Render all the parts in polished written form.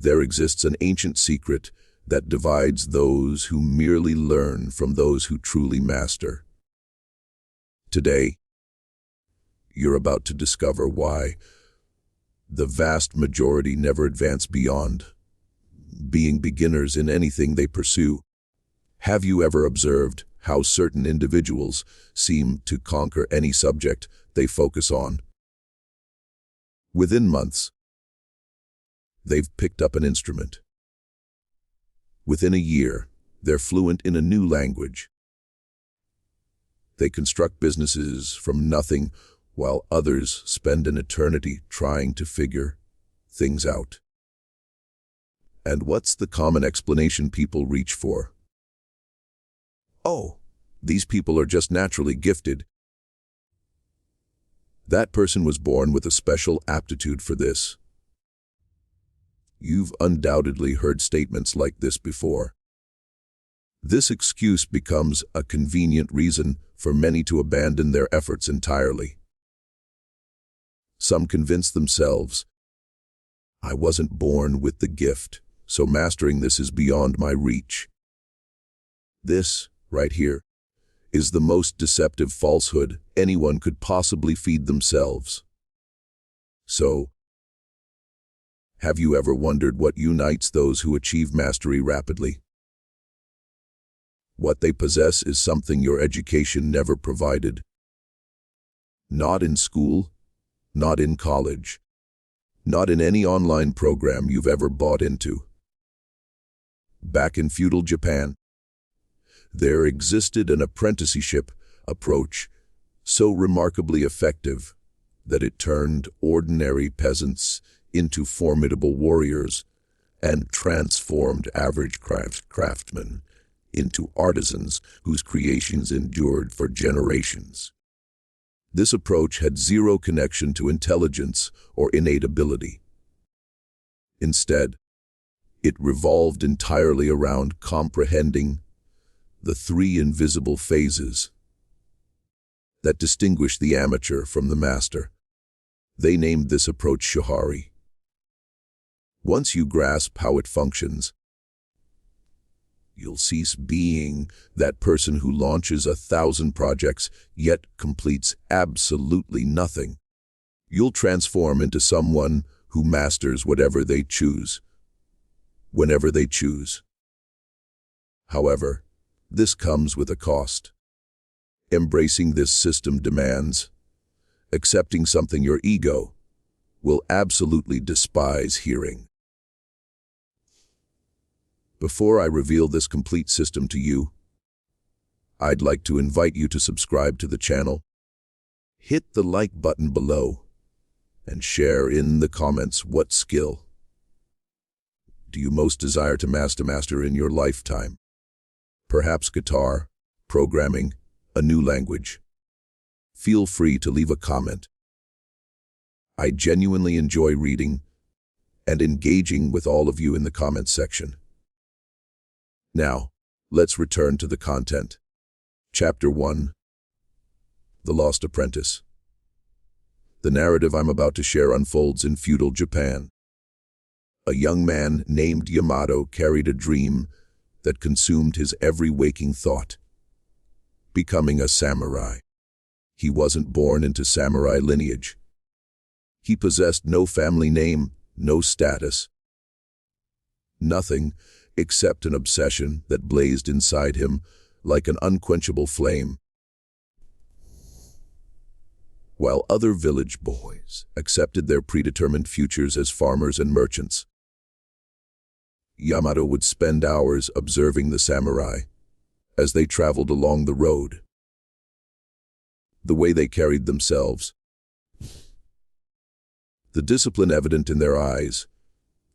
there exists an ancient secret that divides those who merely learn from those who truly master. Today, you're about to discover why the vast majority never advance beyond being beginners in anything they pursue. Have you ever observed how certain individuals seem to conquer any subject they focus on? Within months, they've picked up an instrument. Within a year, they're fluent in a new language. They construct businesses from nothing, while others spend an eternity trying to figure things out. And what's the common explanation people reach for? Oh, these people are just naturally gifted. That person was born with a special aptitude for this. You've undoubtedly heard statements like this before. This excuse becomes a convenient reason for many to abandon their efforts entirely. Some convince themselves, I wasn't born with the gift, so mastering this is beyond my reach. This, right here, is the most deceptive falsehood anyone could possibly feed themselves. So, have you ever wondered what unites those who achieve mastery rapidly? What they possess is something your education never provided. Not in school, not in college, not in any online program you've ever bought into. Back in feudal Japan, there existed an apprenticeship approach so remarkably effective that it turned ordinary peasants into formidable warriors and transformed average craftsmen into artisans whose creations endured for generations. This approach had zero connection to intelligence or innate ability. Instead, it revolved entirely around comprehending the three invisible phases that distinguish the amateur from the master. They named this approach Shuhari. Once you grasp how it functions, you'll cease being that person who launches 1,000 projects yet completes absolutely nothing. You'll transform into someone who masters whatever they choose, whenever they choose. However, this comes with a cost. Embracing this system demands accepting something your ego will absolutely despise hearing. Before I reveal this complete system to you, I'd like to invite you to subscribe to the channel, hit the like button below, and share in the comments what skill do you most desire to master in your lifetime. Perhaps guitar, programming, a new language. Feel free to leave a comment. I genuinely enjoy reading and engaging with all of you in the comments section. Now, let's return to the content. Chapter 1. The Lost Apprentice. The narrative I'm about to share unfolds in feudal Japan. A young man named Yamato carried a dream that consumed his every waking thought: becoming a samurai. He wasn't born into samurai lineage. He possessed no family name, no status, nothing except an obsession that blazed inside him like an unquenchable flame. While other village boys accepted their predetermined futures as farmers and merchants, Yamato would spend hours observing the samurai as they traveled along the road. The way they carried themselves, the discipline evident in their eyes,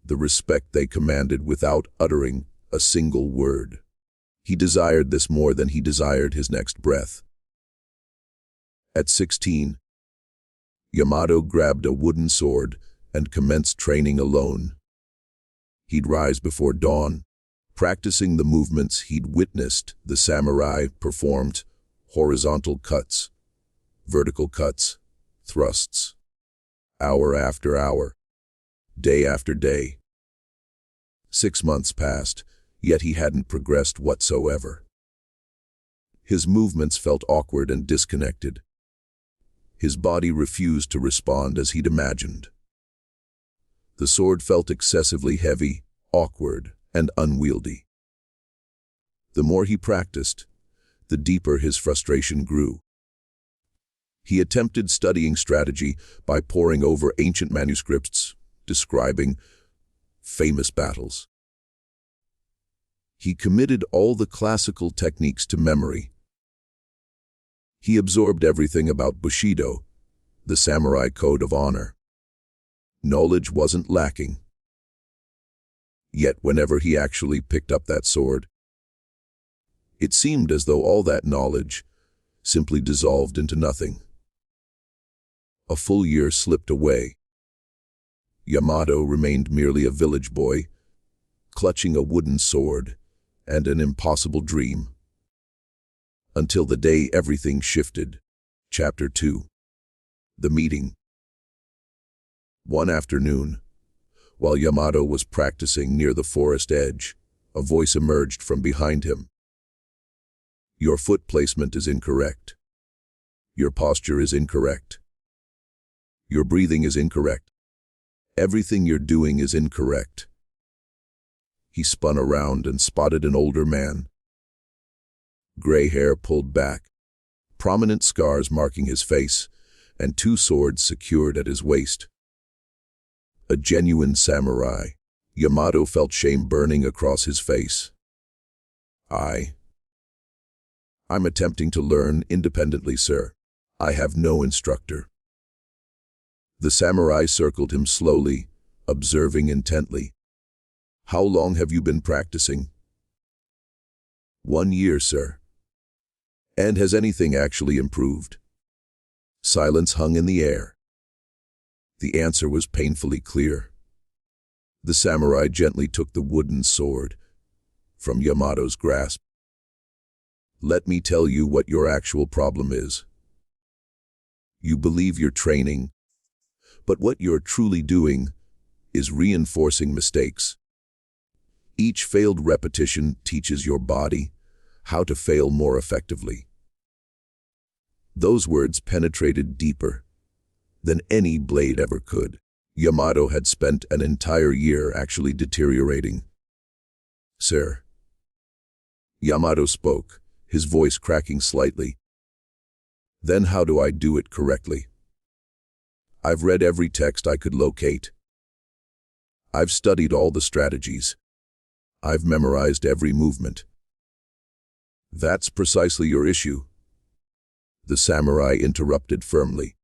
the respect they commanded without uttering a single word. He desired this more than he desired his next breath. At 16, Yamato grabbed a wooden sword and commenced training alone. He'd rise before dawn, practicing the movements he'd witnessed the samurai performed: horizontal cuts, vertical cuts, thrusts. Hour after hour, day after day. 6 months passed, yet he hadn't progressed whatsoever. His movements felt awkward and disconnected. His body refused to respond as he'd imagined. The sword felt excessively heavy, awkward, and unwieldy. The more he practiced, the deeper his frustration grew. He attempted studying strategy by poring over ancient manuscripts describing famous battles. He committed all the classical techniques to memory. He absorbed everything about Bushido, the samurai code of honor. Knowledge wasn't lacking. Yet whenever he actually picked up that sword, it seemed as though all that knowledge simply dissolved into nothing. A full year slipped away. Yamato remained merely a village boy, clutching a wooden sword and an impossible dream. Until the day everything shifted. Chapter 2. The Meeting. One afternoon, while Yamato was practicing near the forest edge, a voice emerged from behind him. Your foot placement is incorrect. Your posture is incorrect. Your breathing is incorrect. Everything you're doing is incorrect. He spun around and spotted an older man. Gray hair pulled back, prominent scars marking his face, and 2 swords secured at his waist. A genuine samurai. Yamato felt shame burning across his face. I'm attempting to learn independently, sir. I have no instructor. The samurai circled him slowly, observing intently. How long have you been practicing? 1 year, sir. And has anything actually improved? Silence hung in the air. The answer was painfully clear. The samurai gently took the wooden sword from Yamato's grasp. Let me tell you what your actual problem is. You believe you're training, but what you're truly doing is reinforcing mistakes. Each failed repetition teaches your body how to fail more effectively. Those words penetrated deeper than any blade ever could. Yamato had spent an entire year actually deteriorating. Sir. Yamato spoke, his voice cracking slightly. Then how do I do it correctly? I've read every text I could locate. I've studied all the strategies. I've memorized every movement. That's precisely your issue. The samurai interrupted firmly.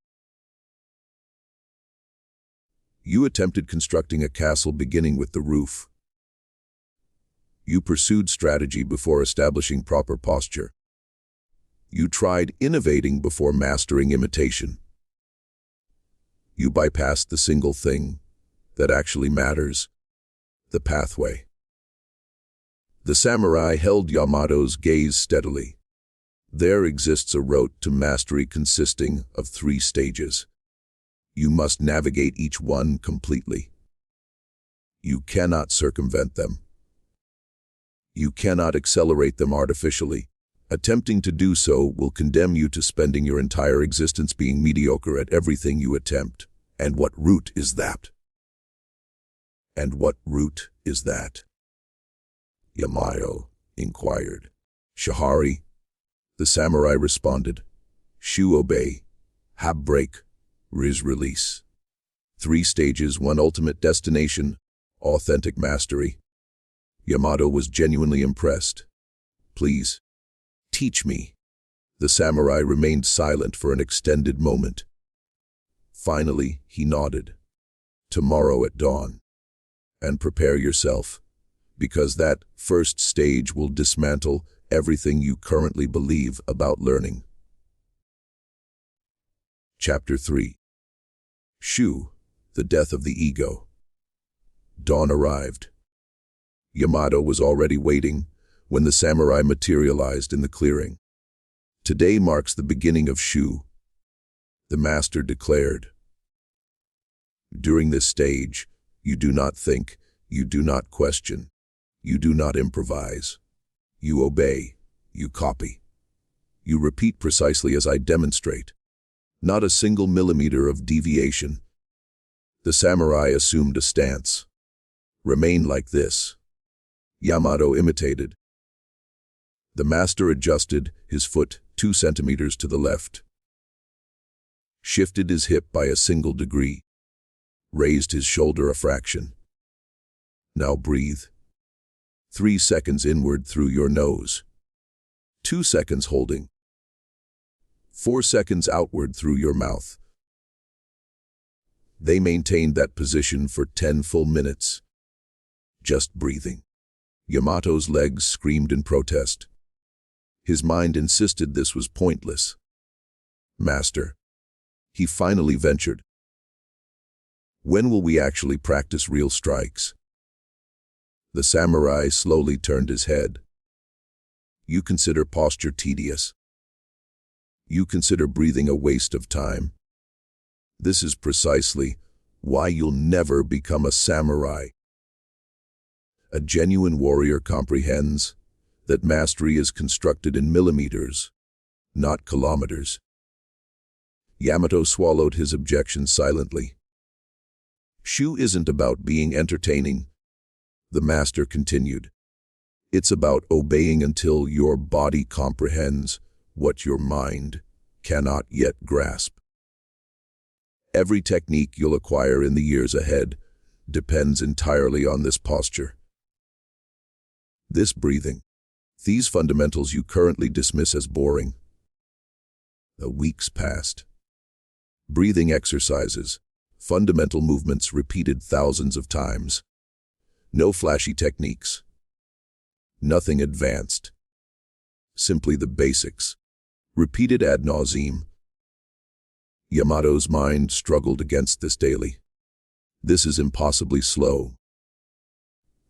You attempted constructing a castle beginning with the roof. You pursued strategy before establishing proper posture. You tried innovating before mastering imitation. You bypassed the single thing that actually matters, the pathway. The samurai held Yamato's gaze steadily. There exists a road to mastery consisting of 3 stages. You must navigate each one completely. You cannot circumvent them. You cannot accelerate them artificially. Attempting to do so will condemn you to spending your entire existence being mediocre at everything you attempt. And what route is that? And what route is that? Yamato inquired. Shuhari. The samurai responded. Shu obey. Hab break. Riz release. 3 stages, 1 ultimate destination. Authentic mastery. Yamato was genuinely impressed. Please, teach me. The samurai remained silent for an extended moment. Finally, he nodded. Tomorrow at dawn. And prepare yourself, because that first stage will dismantle everything you currently believe about learning. Chapter 3. Shu, the death of the ego. Dawn arrived. Yamato was already waiting when the samurai materialized in the clearing. Today marks the beginning of Shu, the master declared. During this stage, you do not think, You do not question. You do not improvise. You obey. You copy. You repeat precisely as I demonstrate. Not a single millimeter of deviation. The samurai assumed a stance. Remain like this. Yamato imitated. The master adjusted his foot 2 centimeters to the left. Shifted his hip by a single degree. Raised his shoulder a fraction. Now breathe. 3 seconds inward through your nose. 2 seconds holding. 4 seconds outward through your mouth. They maintained that position for 10 full minutes. Just breathing. Yamato's legs screamed in protest. His mind insisted this was pointless. Master. He finally ventured. When will we actually practice real strikes? The samurai slowly turned his head. You consider posture tedious. You consider breathing a waste of time. This is precisely why you'll never become a samurai. A genuine warrior comprehends that mastery is constructed in millimeters, not kilometers. Yamato swallowed his objection silently. Shu isn't about being entertaining, the master continued. It's about obeying until your body comprehends what your mind cannot yet grasp. Every technique you'll acquire in the years ahead depends entirely on this posture. This breathing. These fundamentals you currently dismiss as boring. The weeks passed. Breathing exercises, fundamental movements repeated thousands of times. No flashy techniques. Nothing advanced. Simply the basics, repeated ad nauseam. Yamato's mind struggled against this daily. This is impossibly slow.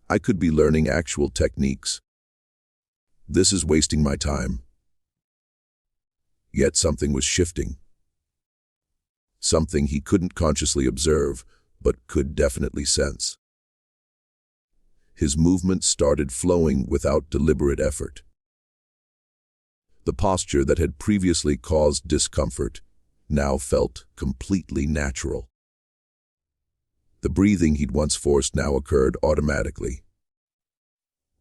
I could be learning actual techniques. This is wasting my time. Yet something was shifting. Something he couldn't consciously observe, but could definitely sense. His movement started flowing without deliberate effort. The posture that had previously caused discomfort now felt completely natural. The breathing he'd once forced now occurred automatically.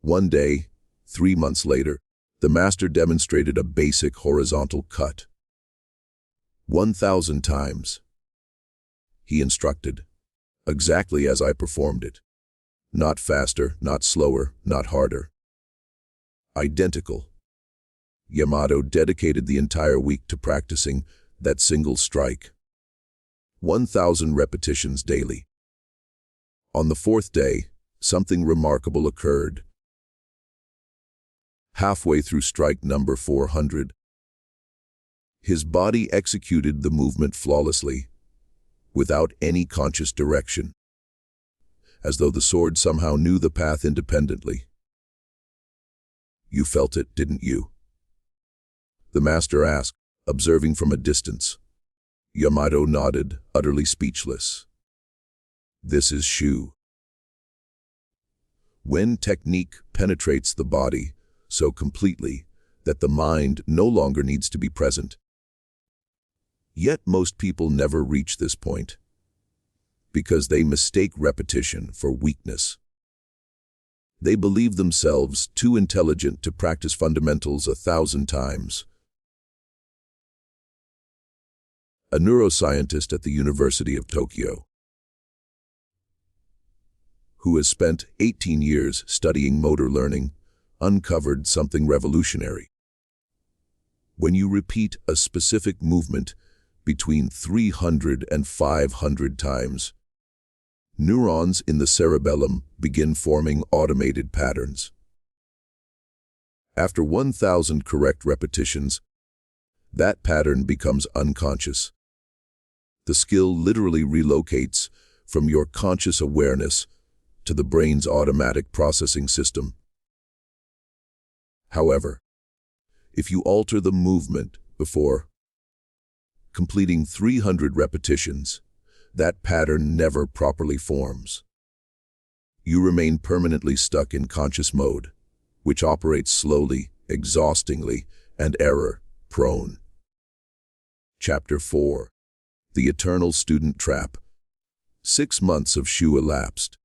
One day, 3 months later, the master demonstrated a basic horizontal cut. 1,000 times. He instructed, exactly as I performed it. Not faster, not slower, not harder. Identical. Yamato dedicated the entire week to practicing that single strike. 1,000 repetitions daily. On the 4th day, something remarkable occurred. Halfway through strike number 400, his body executed the movement flawlessly, without any conscious direction, as though the sword somehow knew the path independently. You felt it, didn't you? The master asked, observing from a distance. Yamato nodded, utterly speechless. This is Shu. When technique penetrates the body so completely that the mind no longer needs to be present. Yet most people never reach this point, because they mistake repetition for weakness. They believe themselves too intelligent to practice fundamentals 1,000 times. A neuroscientist at the University of Tokyo, who has spent 18 years studying motor learning, uncovered something revolutionary. When you repeat a specific movement between 300 and 500 times, neurons in the cerebellum begin forming automated patterns. After 1,000 correct repetitions, that pattern becomes unconscious. The skill literally relocates from your conscious awareness to the brain's automatic processing system. However, if you alter the movement before completing 300 repetitions, that pattern never properly forms. You remain permanently stuck in conscious mode, which operates slowly, exhaustingly, and error-prone. Chapter 4. The Eternal Student Trap. 6 months of Shu elapsed.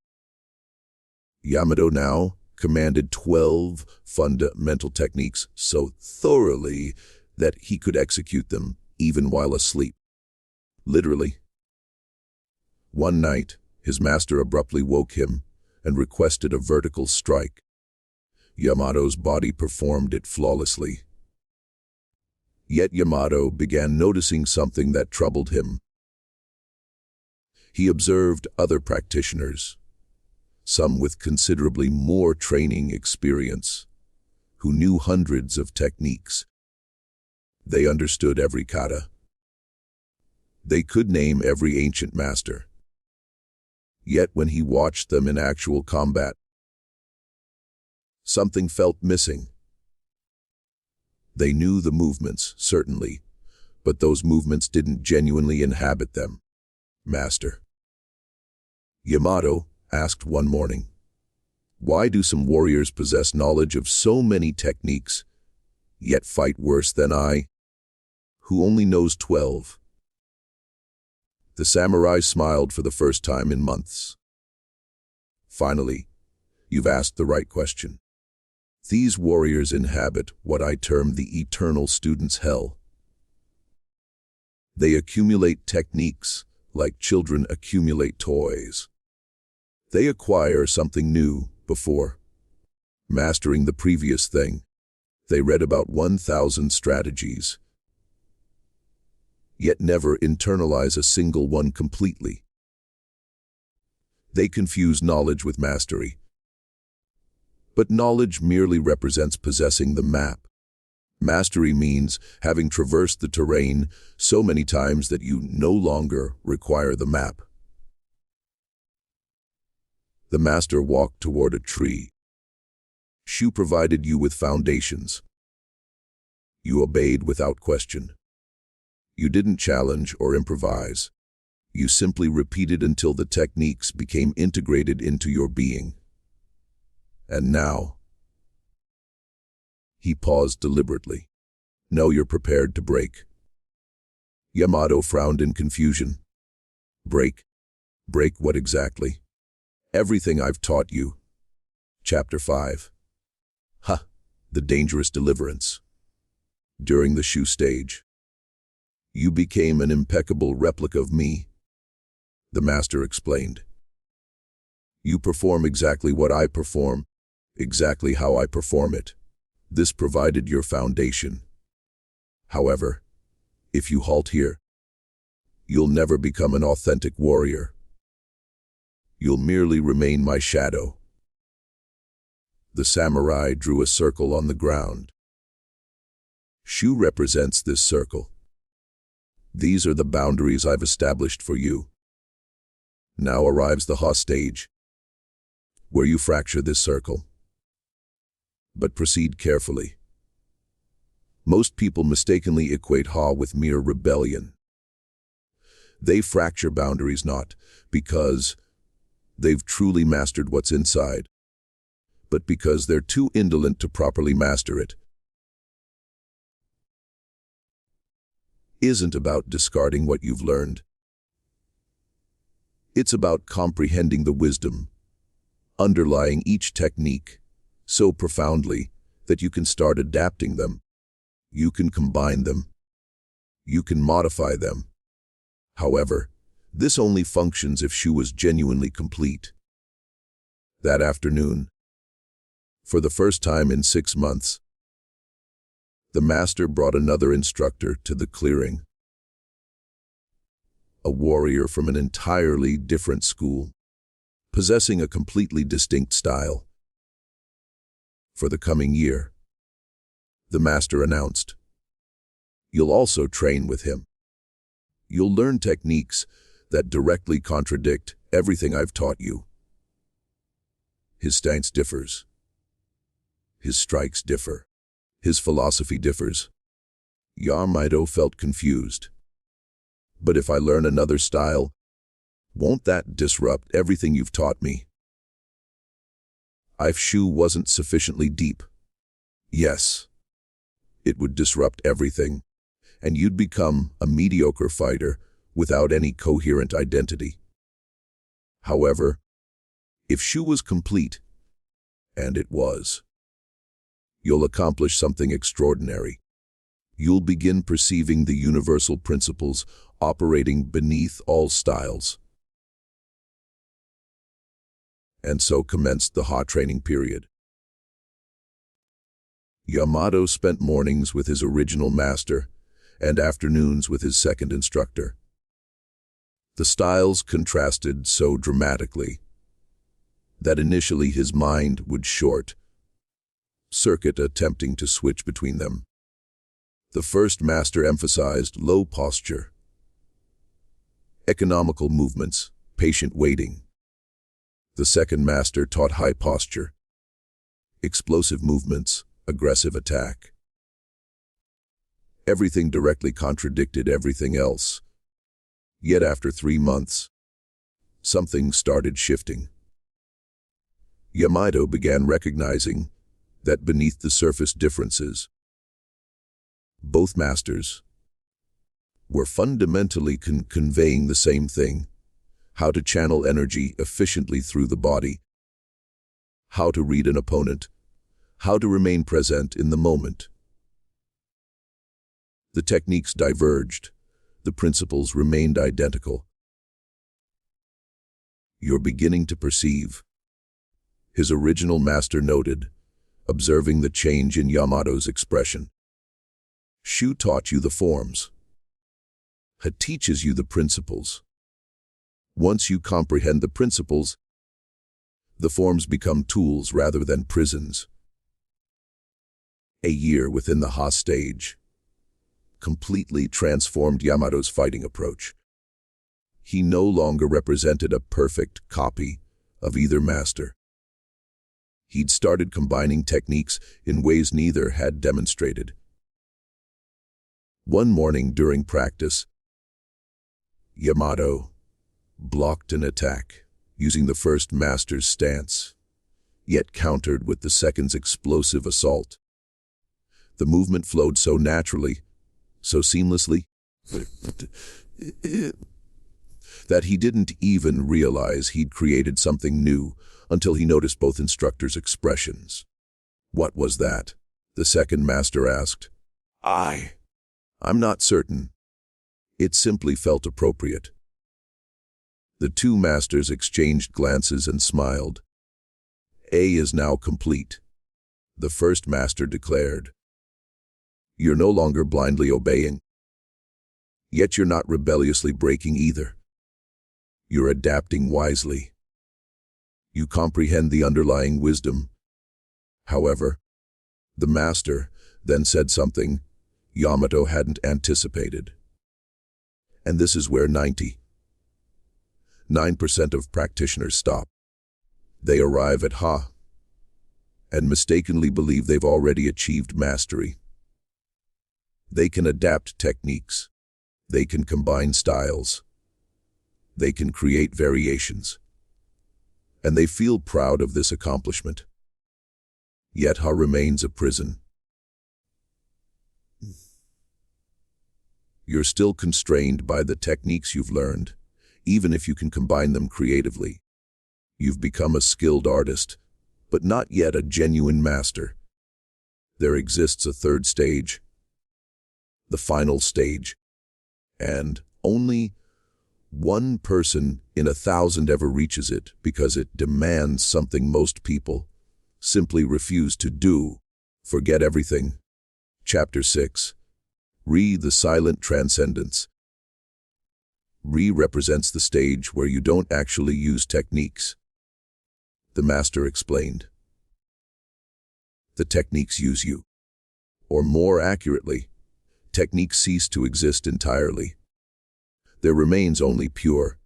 Yamato now commanded 12 fundamental techniques so thoroughly that he could execute them even while asleep. Literally. One night, his master abruptly woke him and requested a vertical strike. Yamato's body performed it flawlessly. Yet Yamato began noticing something that troubled him. He observed other practitioners, some with considerably more training experience, who knew hundreds of techniques. They understood every kata. They could name every ancient master. Yet when he watched them in actual combat, something felt missing. They knew the movements, certainly, but those movements didn't genuinely inhabit them. Master, Yamato asked one morning, why do some warriors possess knowledge of so many techniques, yet fight worse than I, who only knows 12? The samurai smiled for the first time in months. Finally, you've asked the right question. These warriors inhabit what I term the eternal student's hell. They accumulate techniques like children accumulate toys. They acquire something new before mastering the previous thing. They read about 1,000 strategies, yet never internalize a single one completely. They confuse knowledge with mastery. But knowledge merely represents possessing the map. Mastery means having traversed the terrain so many times that you no longer require the map. The master walked toward a tree. Shu provided you with foundations. You obeyed without question. You didn't challenge or improvise. You simply repeated until the techniques became integrated into your being. And now, he paused deliberately. Now you're prepared to break. Yamato frowned in confusion. Break? Break what exactly? Everything I've taught you. Chapter 5. The dangerous deliverance. During the Shu stage, you became an impeccable replica of me, the master explained. You perform exactly what I perform, exactly how I perform it. This provided your foundation. However, if you halt here, you'll never become an authentic warrior. You'll merely remain my shadow. The samurai drew a circle on the ground. Shu represents this circle. These are the boundaries I've established for you. Now arrives the Ha stage, where you fracture this circle. But proceed carefully. Most people mistakenly equate Ha with mere rebellion. They fracture boundaries not because they've truly mastered what's inside, but because they're too indolent to properly master it. Isn't about discarding what you've learned. It's about comprehending the wisdom underlying each technique so profoundly that you can start adapting them. You can combine them. You can modify them. However, this only functions if Shu was genuinely complete. That afternoon, for the first time in 6 months, the master brought another instructor to the clearing. A warrior from an entirely different school, possessing a completely distinct style. For the coming year, the master announced, you'll also train with him. You'll learn techniques that directly contradict everything I've taught you. His stance differs. His strikes differ. His philosophy differs. Yamato felt confused. But if I learn another style, won't that disrupt everything you've taught me? If Shu wasn't sufficiently deep, yes, it would disrupt everything, and you'd become a mediocre fighter without any coherent identity. However, if Shu was complete, and it was, you'll accomplish something extraordinary. You'll begin perceiving the universal principles operating beneath all styles. And so commenced the hot training period. Yamato spent mornings with his original master and afternoons with his second instructor. The styles contrasted so dramatically that initially his mind would short-circuit attempting to switch between them. The first master emphasized low posture, economical movements, patient waiting. The second master taught high posture, explosive movements, aggressive attack. Everything directly contradicted everything else. Yet after 3 months, something started shifting. Yamato began recognizing that beneath the surface differences, both masters were fundamentally conveying the same thing: how to channel energy efficiently through the body, how to read an opponent, how to remain present in the moment. The techniques diverged, the principles remained identical. "You're beginning to perceive," his original master noted, observing the change in Yamato's expression. "Shu taught you the forms. He teaches you the principles. Once you comprehend the principles, the forms become tools rather than prisons." A year within the Ha stage completely transformed Yamato's fighting approach. He no longer represented a perfect copy of either master. He'd started combining techniques in ways neither had demonstrated. One morning during practice, Yamato blocked an attack using the first master's stance, yet countered with the second's explosive assault. The movement flowed so naturally, so seamlessly, that he didn't even realize he'd created something new until he noticed both instructors' expressions. "What was that?" the second master asked. I'm not certain. It simply felt appropriate." The two masters exchanged glances and smiled. "A is now complete," the first master declared. "You're no longer blindly obeying. Yet you're not rebelliously breaking either. You're adapting wisely. You comprehend the underlying wisdom." However, the master then said something Yamato hadn't anticipated. And this is where 99% of practitioners stop. They arrive at Ha and mistakenly believe they've already achieved mastery. They can adapt techniques. They can combine styles. They can create variations. And they feel proud of this accomplishment. Yet Ha remains a prison. You're still constrained by the techniques you've learned, even if you can combine them creatively. You've become a skilled artist, but not yet a genuine master. There exists a third stage, the final stage, and only one person in 1,000 ever reaches it because it demands something most people simply refuse to do. Forget everything. Chapter 6. Re, the silent transcendence. Re represents the stage where you don't actually use techniques. The master explained. The techniques use you. Or more accurately, techniques cease to exist entirely. There remains only pure,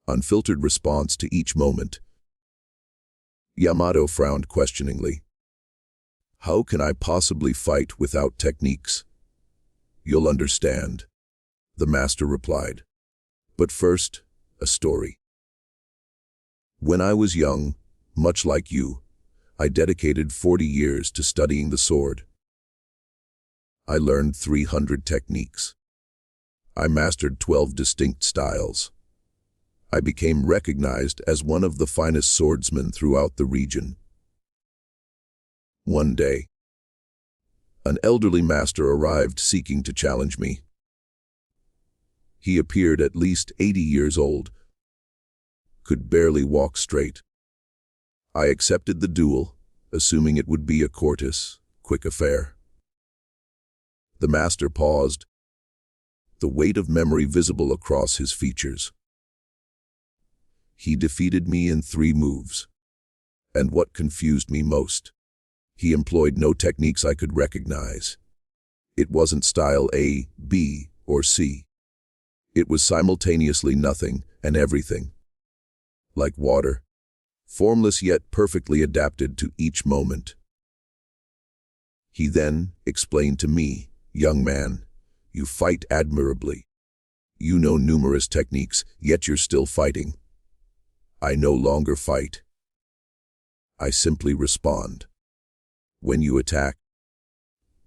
unfiltered response to each moment. Yamato frowned questioningly. "How can I possibly fight without techniques?" "You'll understand," the master replied. "But first, a story. When I was young, much like you, I dedicated 40 years to studying the sword. I learned 300 techniques. I mastered 12 distinct styles. I became recognized as one of the finest swordsmen throughout the region. One day, an elderly master arrived seeking to challenge me. He appeared at least 80 years old, could barely walk straight. I accepted the duel, assuming it would be a courteous, quick affair. The master paused, the weight of memory visible across his features. He defeated me in 3 moves. And what confused me most, he employed no techniques I could recognize. It wasn't style A, B, or C. It was simultaneously nothing and everything. Like water, formless yet perfectly adapted to each moment. He then explained to me, "Young man, you fight admirably. You know numerous techniques, yet you're still fighting. I no longer fight. I simply respond. When you attack,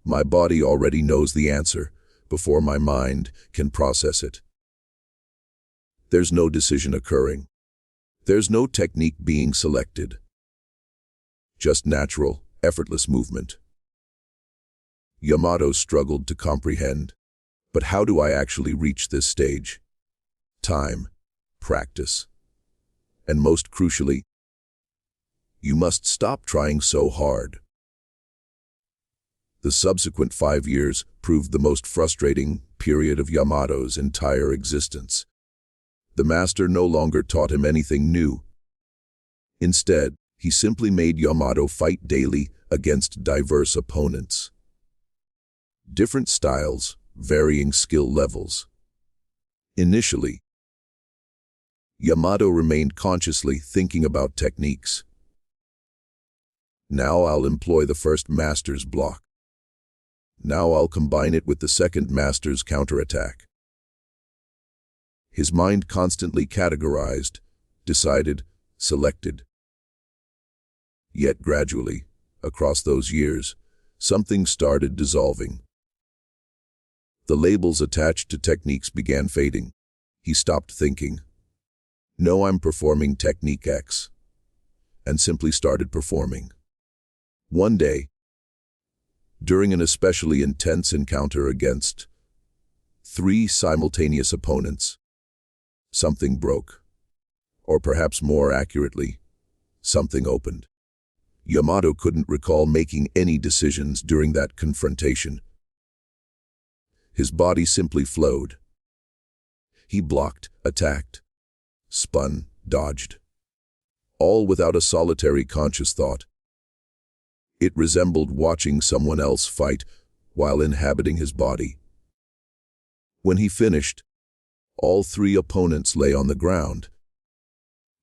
my body already knows the answer before my mind can process it. There's no decision occurring. There's no technique being selected. Just natural, effortless movement." Yamato struggled to comprehend. But how do I actually reach this stage? Time, practice, and most crucially, you must stop trying so hard. The subsequent 5 years proved the most frustrating period of Yamato's entire existence. The master no longer taught him anything new. Instead, he simply made Yamato fight daily against diverse opponents. Different styles, varying skill levels. Initially, Yamato remained consciously thinking about techniques. Now I'll employ the first master's block. Now I'll combine it with the second master's counterattack. His mind constantly categorized, decided, selected. Yet gradually, across those years, something started dissolving. The labels attached to techniques began fading. He stopped thinking, "No, I'm performing technique X," and simply started performing. One day, during an especially intense encounter against 3 simultaneous opponents, something broke. Or perhaps more accurately, something opened. Yamato couldn't recall making any decisions during that confrontation. His body simply flowed. He blocked, attacked, spun, dodged, all without a solitary conscious thought. It resembled watching someone else fight while inhabiting his body. When he finished, all 3 opponents lay on the ground.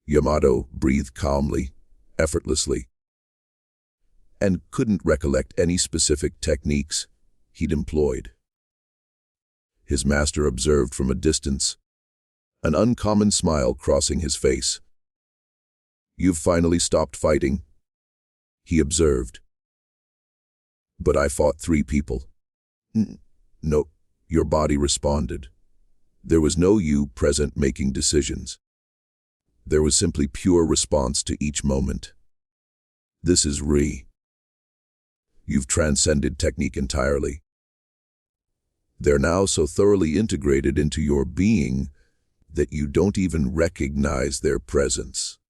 Yamato breathed calmly, effortlessly, and couldn't recollect any specific techniques he'd employed. His master observed from a distance, an uncommon smile crossing his face. "You've finally stopped fighting," he observed. "But I fought 3 people. No, your body responded. There was no you present making decisions. There was simply pure response to each moment. This is You've transcended technique entirely. They're now so thoroughly integrated into your being that you don't even recognize their presence."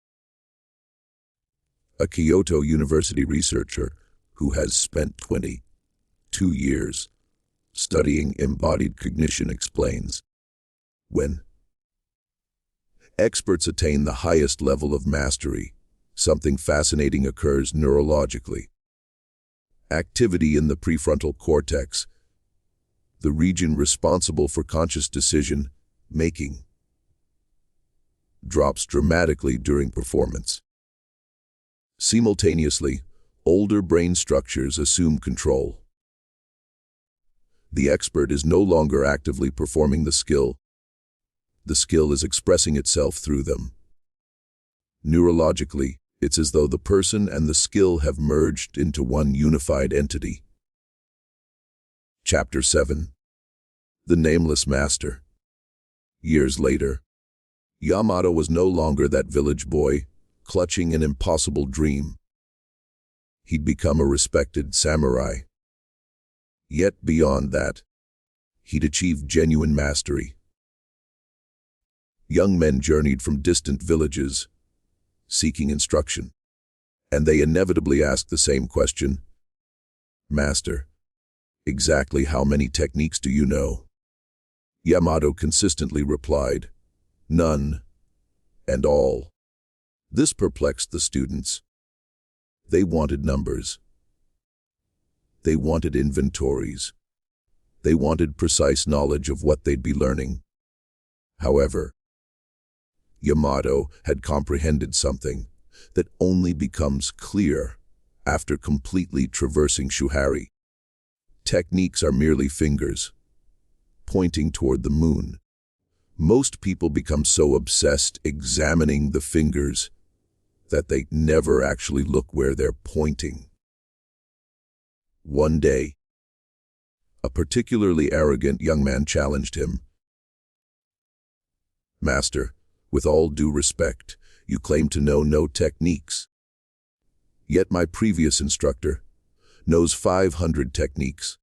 A Kyoto University researcher who has spent 22 years studying embodied cognition explains, when experts attain the highest level of mastery, something fascinating occurs neurologically. Activity in the prefrontal cortex, the region responsible for conscious decision-making, drops dramatically during performance. Simultaneously, older brain structures assume control. The expert is no longer actively performing the skill. The skill is expressing itself through them. Neurologically, It's as though the person and the skill have merged into one unified entity. Chapter 7. The Nameless Master. Years later, Yamato was no longer that village boy, clutching an impossible dream. He'd become a respected samurai. Yet beyond that, he'd achieved genuine mastery. Young men journeyed from distant villages, seeking instruction, and they inevitably asked the same question: "Master, exactly how many techniques do you know?" Yamato consistently replied, "None, and all." This perplexed the students. They wanted numbers. They wanted inventories. They wanted precise knowledge of what they'd be learning. However, Yamato had comprehended something that only becomes clear after completely traversing Shuhari. Techniques are merely fingers, pointing toward the moon. Most people become so obsessed examining the fingers that they never actually look where they're pointing. One day, a particularly arrogant young man challenged him. "Master, with all due respect, you claim to know no techniques. Yet my previous instructor knows 500 techniques.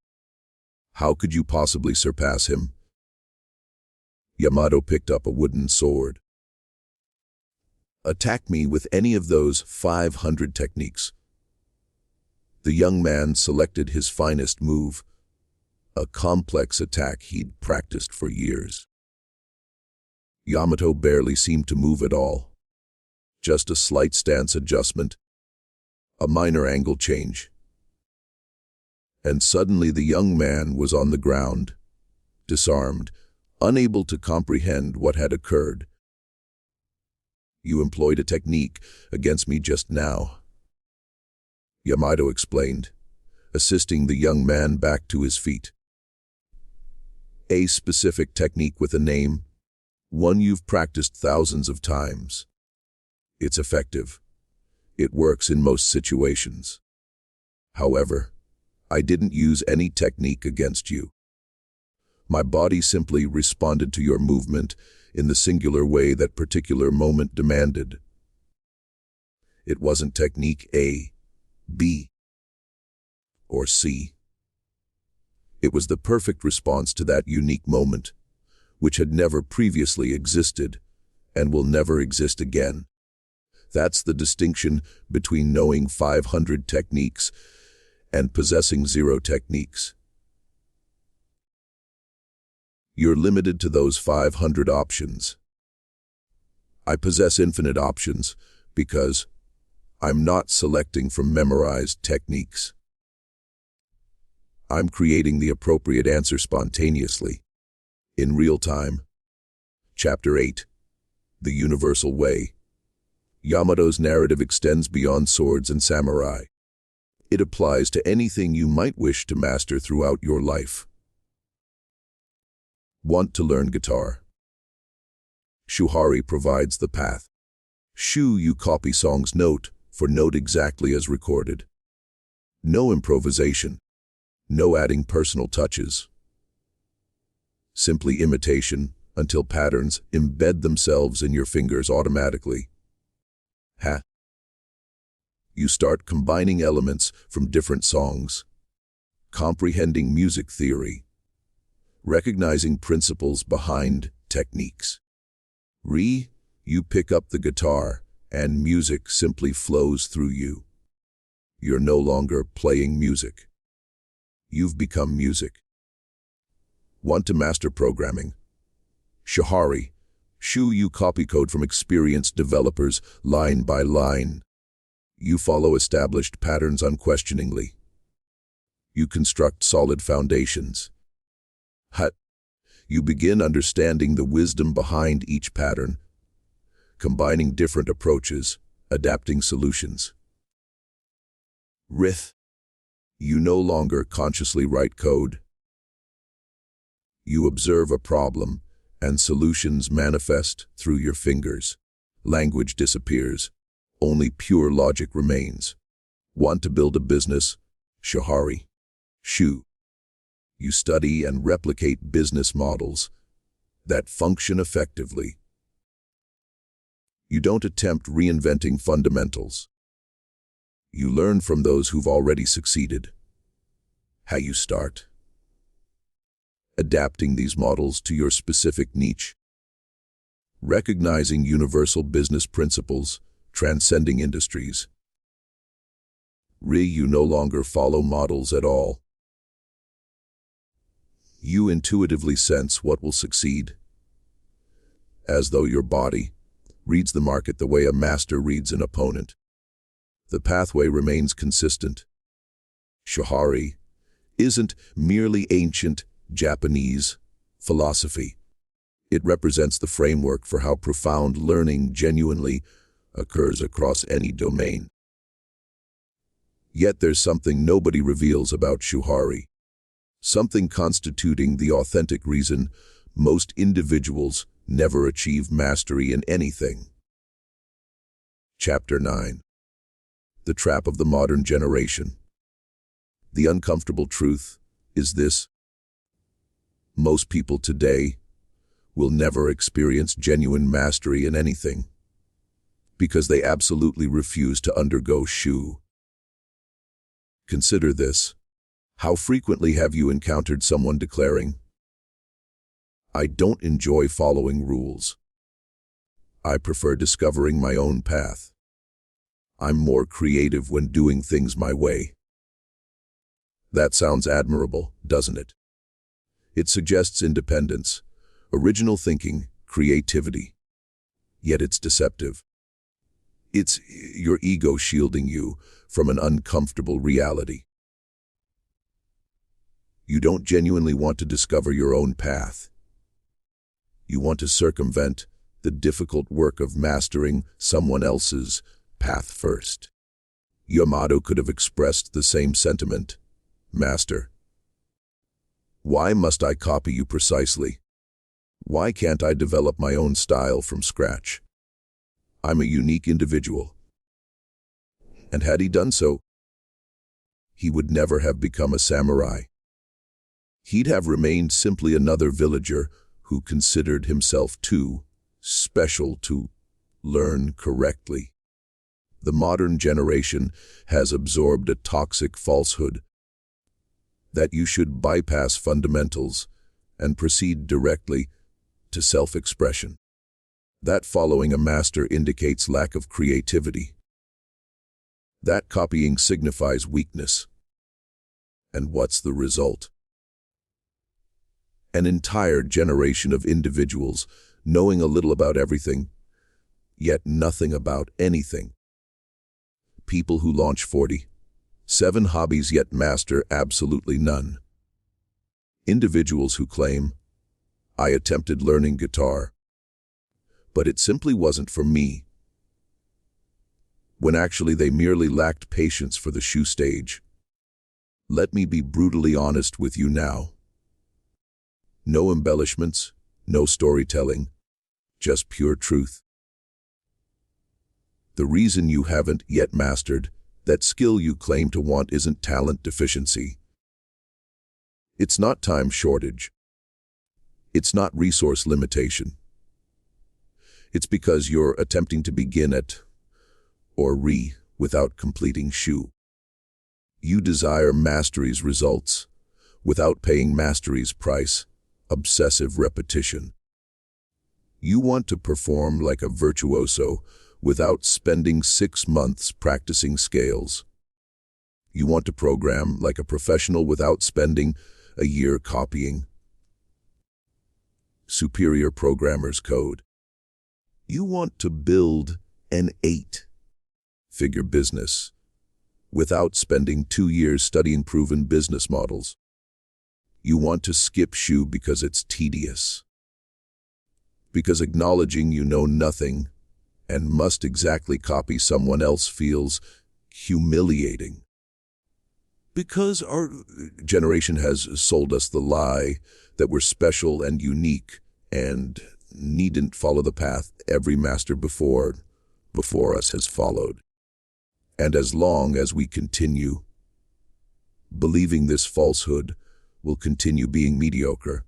How could you possibly surpass him?" Yamato picked up a wooden sword. "Attack me with any of those 500 techniques." The young man selected his finest move, a complex attack he'd practiced for years. Yamato barely seemed to move at all. Just a slight stance adjustment, a minor angle change. And suddenly the young man was on the ground, disarmed, unable to comprehend what had occurred. "You employed a technique against me just now," Yamato explained, assisting the young man back to his feet. "A specific technique with a name, one you've practiced thousands of times. It's effective. It works in most situations. However, I didn't use any technique against you. My body simply responded to your movement in the singular way that particular moment demanded. It wasn't technique A, B, or C. It was the perfect response to that unique moment, which had never previously existed and will never exist again. That's the distinction between knowing 500 techniques and possessing 0 techniques. You're limited to those 500 options. I possess infinite options because I'm not selecting from memorized techniques. I'm creating the appropriate answer spontaneously, in real time." Chapter 8. The Universal Way. Yamato's narrative extends beyond swords and samurai. It applies to anything you might wish to master throughout your life. Want to learn guitar? Shuhari provides the path. You copy songs note for note exactly as recorded. No improvisation, no adding personal touches. Simply imitation until patterns embed themselves in your fingers automatically. You start combining elements from different songs, comprehending music theory, recognizing principles behind techniques. You pick up the guitar and music simply flows through you. You're no longer playing music. You've become music. Want to master programming? Shuhari. You copy code from experienced developers line by line. You follow established patterns unquestioningly. You construct solid foundations. You begin understanding the wisdom behind each pattern, combining different approaches, adapting solutions. You no longer consciously write code. You observe a problem, and solutions manifest through your fingers. Language disappears. Only pure logic remains. Want to build a business? Shuhari. Shu. You study and replicate business models that function effectively. You don't attempt reinventing fundamentals. You learn from those who've already succeeded. How you start? Adapting these models to your specific niche. Recognizing universal business principles, transcending industries. You no longer follow models at all. You intuitively sense what will succeed, as though your body reads the market the way a master reads an opponent. The pathway remains consistent. Shuhari isn't merely ancient Japanese philosophy. It represents the framework for how profound learning genuinely occurs across any domain. Yet there's something nobody reveals about Shuhari, something constituting the authentic reason most individuals never achieve mastery in anything. Chapter 9. The Trap of the Modern Generation. The uncomfortable truth is this: most people today will never experience genuine mastery in anything because they absolutely refuse to undergo Shu. Consider this. How frequently have you encountered someone declaring, "I don't enjoy following rules. I prefer discovering my own path. I'm more creative when doing things my way." That sounds admirable, doesn't it? It suggests independence, original thinking, creativity. Yet it's deceptive. It's your ego shielding you from an uncomfortable reality. You don't genuinely want to discover your own path. You want to circumvent the difficult work of mastering someone else's path first. Yamato could have expressed the same sentiment. Master, why must I copy you precisely? Why can't I develop my own style from scratch? I'm a unique individual. And had he done so, he would never have become a samurai. He'd have remained simply another villager who considered himself too special to learn correctly. The modern generation has absorbed a toxic falsehood that you should bypass fundamentals and proceed directly to self-expression. That following a master indicates lack of creativity. That copying signifies weakness. And what's the result? An entire generation of individuals knowing a little about everything, yet nothing about anything. People who launch 47 hobbies yet master absolutely none. Individuals who claim, "I attempted learning guitar, but it simply wasn't for me," when actually they merely lacked patience for the Shu stage. Let me be brutally honest with you now. No embellishments, no storytelling, just pure truth. The reason you haven't yet mastered that skill you claim to want isn't talent deficiency. It's not time shortage. It's not resource limitation. It's because you're attempting to begin at or without completing Shu. You desire mastery's results without paying mastery's price, obsessive repetition. You want to perform like a virtuoso without spending 6 months practicing scales. You want to program like a professional without spending a year copying superior programmer's code. You want to build an 8-figure business without spending 2 years studying proven business models. You want to skip Shu because it's tedious. Because acknowledging you know nothing and must exactly copy someone else feels humiliating. Because our generation has sold us the lie that we're special and unique and needn't follow the path every master before before us has followed. And as long as we continue believing this falsehood, we'll continue being mediocre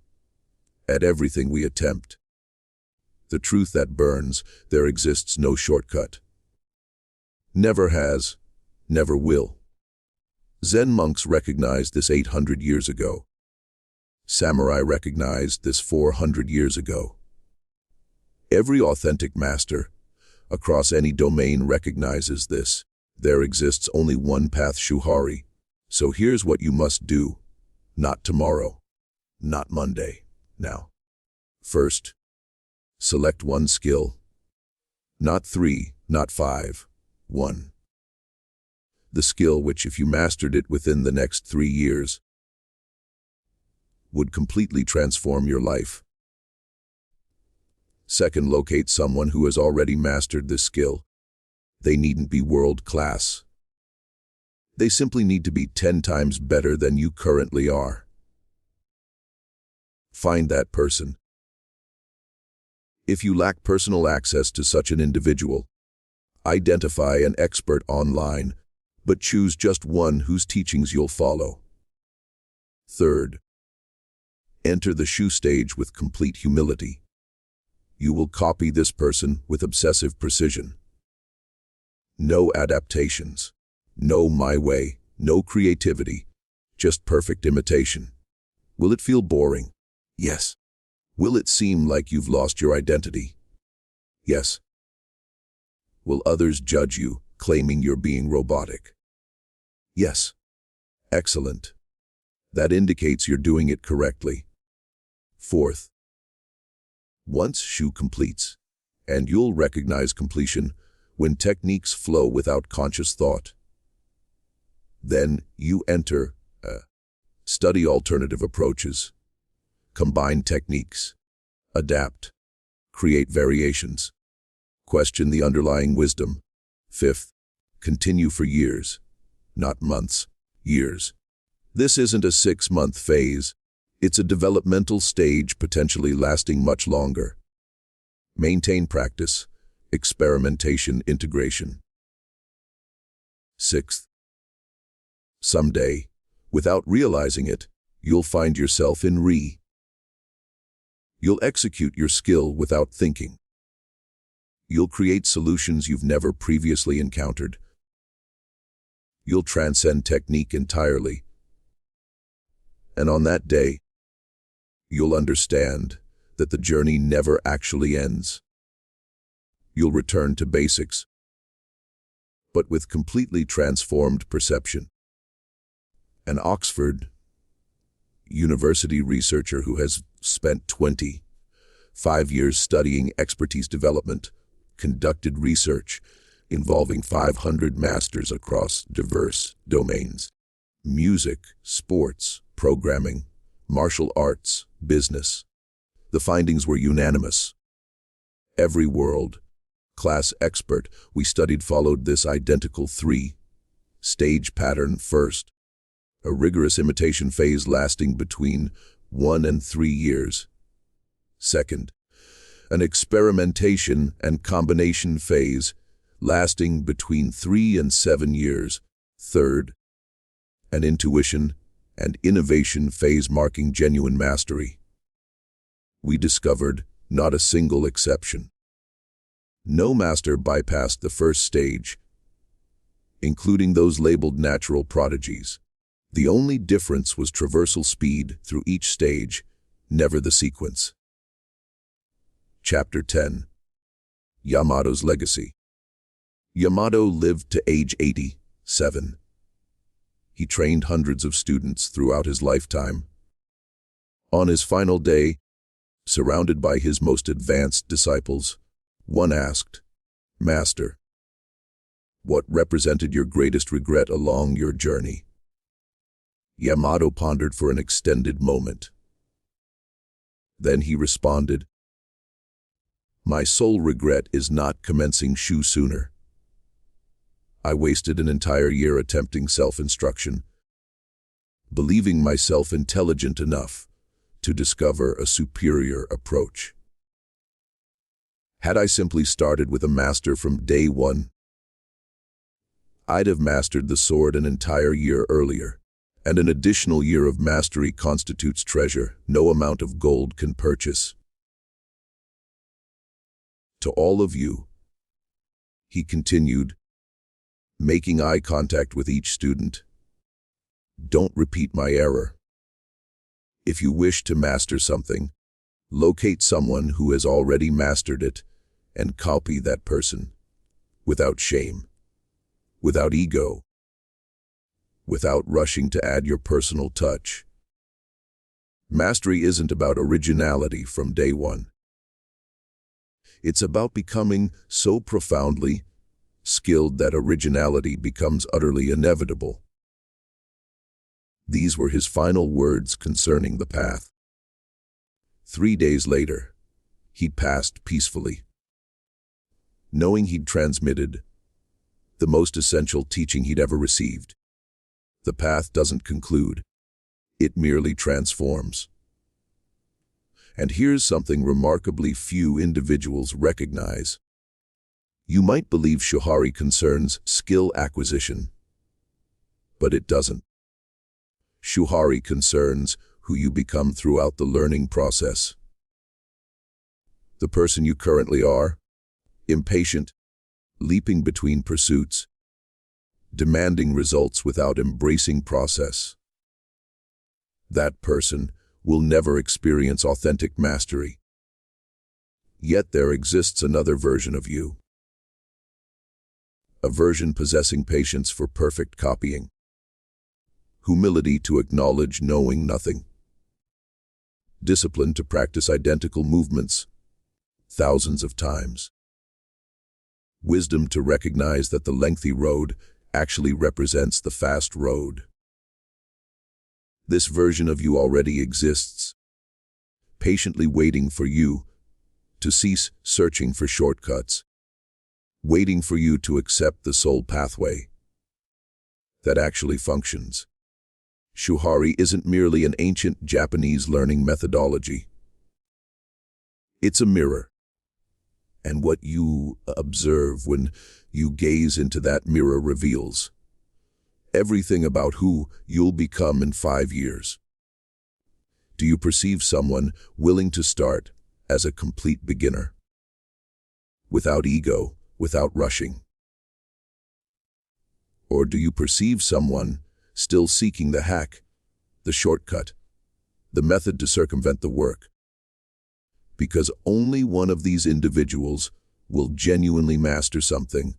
at everything we attempt. The truth that burns, there exists no shortcut. Never has, never will. Zen monks recognized this 800 years ago. Samurai recognized this 400 years ago. Every authentic master, across any domain, recognizes this. There exists only one path, Shuhari. So here's what you must do. Not tomorrow, not Monday, now. First, select one skill. Not 3, not 5, 1. The skill which, if you mastered it within the next 3 years, would completely transform your life. Second, locate someone who has already mastered this skill. They needn't be world-class. They simply need to be 10 times better than you currently are. Find that person. If you lack personal access to such an individual, identify an expert online, but choose just one whose teachings you'll follow. Third, enter the Shu stage with complete humility. You will copy this person with obsessive precision. No adaptations, no my way, no creativity, just perfect imitation. Will it feel boring? Yes. Will it seem like you've lost your identity? Yes. Will others judge you, claiming you're being robotic? Yes. Excellent. That indicates you're doing it correctly. Fourth, once Shu completes, and you'll recognize completion when techniques flow without conscious thought. Then you enter, study alternative approaches, combine techniques, adapt, create variations, question the underlying wisdom. Fifth, continue for years, not months, years. This isn't a 6-month phase. It's a developmental stage potentially lasting much longer. Maintain practice, experimentation, integration. Sixth, someday, without realizing it, you'll find yourself in Ri. You'll execute your skill without thinking. You'll create solutions you've never previously encountered. You'll transcend technique entirely. And on that day, you'll understand that the journey never actually ends. You'll return to basics, but with completely transformed perception. An Oxford University researcher who has spent 25 years studying expertise development conducted research involving 500 masters across diverse domains: music, sports, programming, martial arts, business. The findings were unanimous. Every world-class expert we studied followed this identical 3-stage pattern. First, a rigorous imitation phase lasting between 1 and 3 years. Second, an experimentation and combination phase lasting between 3 and 7 years. Third, an intuition and innovation phase marking genuine mastery. We discovered not a single exception. No master bypassed the first stage, including those labeled natural prodigies. The only difference was traversal speed through each stage, never the sequence. Chapter 10. Yamato's Legacy. Yamato lived to age 87. He trained hundreds of students throughout his lifetime. On his final day, surrounded by his most advanced disciples, one asked, "Master, what represented your greatest regret along your journey?" Yamato pondered for an extended moment. Then he responded, "My sole regret is not commencing Shu sooner. I wasted an entire year attempting self-instruction, believing myself intelligent enough to discover a superior approach. Had I simply started with a master from day one, I'd have mastered the sword an entire year earlier. And an additional year of mastery constitutes treasure no amount of gold can purchase. To all of you, he continued, making eye contact with each student, don't repeat my error. If you wish to master something, locate someone who has already mastered it and copy that person, without shame, without ego, without rushing to add your personal touch. Mastery isn't about originality from day one. It's about becoming so profoundly skilled that originality becomes utterly inevitable. These were his final words concerning the path. 3 days later, he passed peacefully, knowing he'd transmitted the most essential teaching he'd ever received. The path doesn't conclude, it merely transforms. And here's something remarkably few individuals recognize. You might believe Shuhari concerns skill acquisition, but it doesn't. Shuhari concerns who you become throughout the learning process. The person you currently are, impatient, leaping between pursuits, demanding results without embracing process. That person will never experience authentic mastery. Yet there exists another version of you. A version possessing patience for perfect copying, humility to acknowledge knowing nothing, discipline to practice identical movements thousands of times, wisdom to recognize that the lengthy road actually represents the fast road. This version of you already exists, patiently waiting for you to cease searching for shortcuts, waiting for you to accept the soul pathway that actually functions. Shuhari isn't merely an ancient Japanese learning methodology. It's a mirror. And what you observe when you gaze into that mirror reveals everything about who you'll become in 5 years. Do you perceive someone willing to start as a complete beginner, without ego, without rushing? Or do you perceive someone still seeking the hack, the shortcut, the method to circumvent the work? Because only one of these individuals will genuinely master something,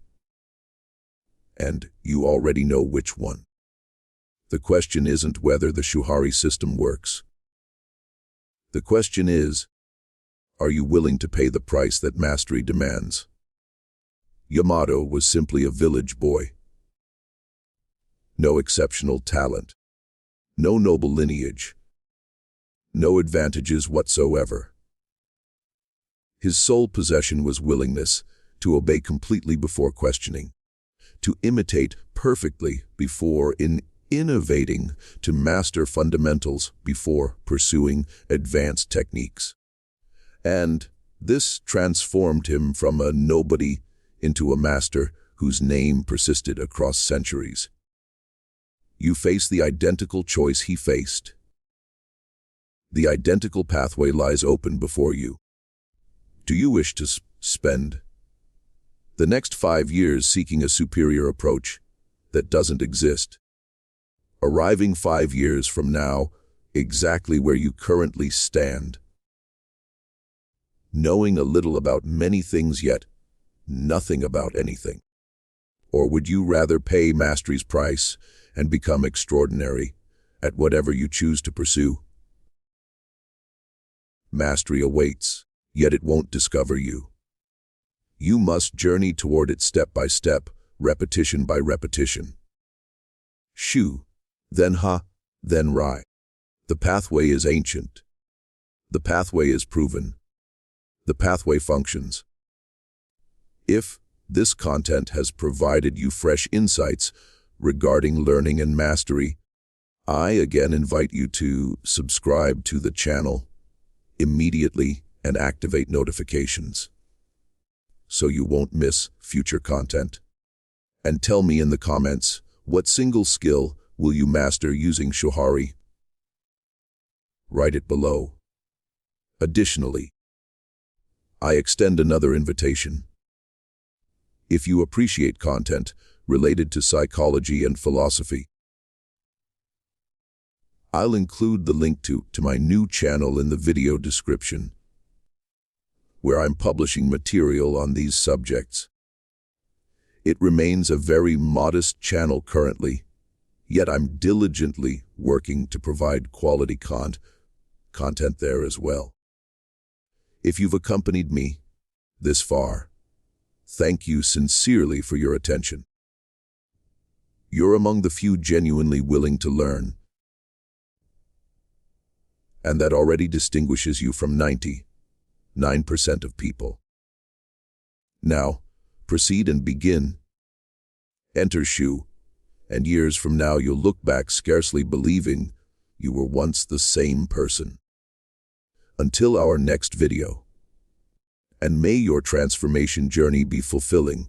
and you already know which one. The question isn't whether the Shuhari system works. The question is, are you willing to pay the price that mastery demands? Yamato was simply a village boy. No exceptional talent, no noble lineage, no advantages whatsoever. His sole possession was willingness to obey completely before questioning, to imitate perfectly before innovating, to master fundamentals before pursuing advanced techniques. And this transformed him from a nobody into a master whose name persisted across centuries. You face the identical choice he faced. The identical pathway lies open before you. Do you wish to spend the next 5 years seeking a superior approach that doesn't exist, arriving 5 years from now exactly where you currently stand, knowing a little about many things yet nothing about anything? Or would you rather pay mastery's price and become extraordinary at whatever you choose to pursue? Mastery awaits, yet it won't discover you. You must journey toward it step by step, repetition by repetition. Shu, then Ha, then Rai. The pathway is ancient. The pathway is proven. The pathway functions. If this content has provided you fresh insights regarding learning and mastery, I again invite you to subscribe to the channel immediately and activate notifications. so you won't miss future content. And tell me in the comments, what single skill will you master using Shuhari? Write it below. Additionally, I extend another invitation. If you appreciate content related to psychology and philosophy, I'll include the link to my new channel in the video description, where I'm publishing material on these subjects. It remains a very modest channel currently, yet I'm diligently working to provide quality content there as well. If you've accompanied me this far, thank you sincerely for your attention. You're among the few genuinely willing to learn, and that already distinguishes you from 99% of people. Now, proceed and begin. Enter Shu, and years from now you'll look back scarcely believing you were once the same person. Until our next video, and may your transformation journey be fulfilling.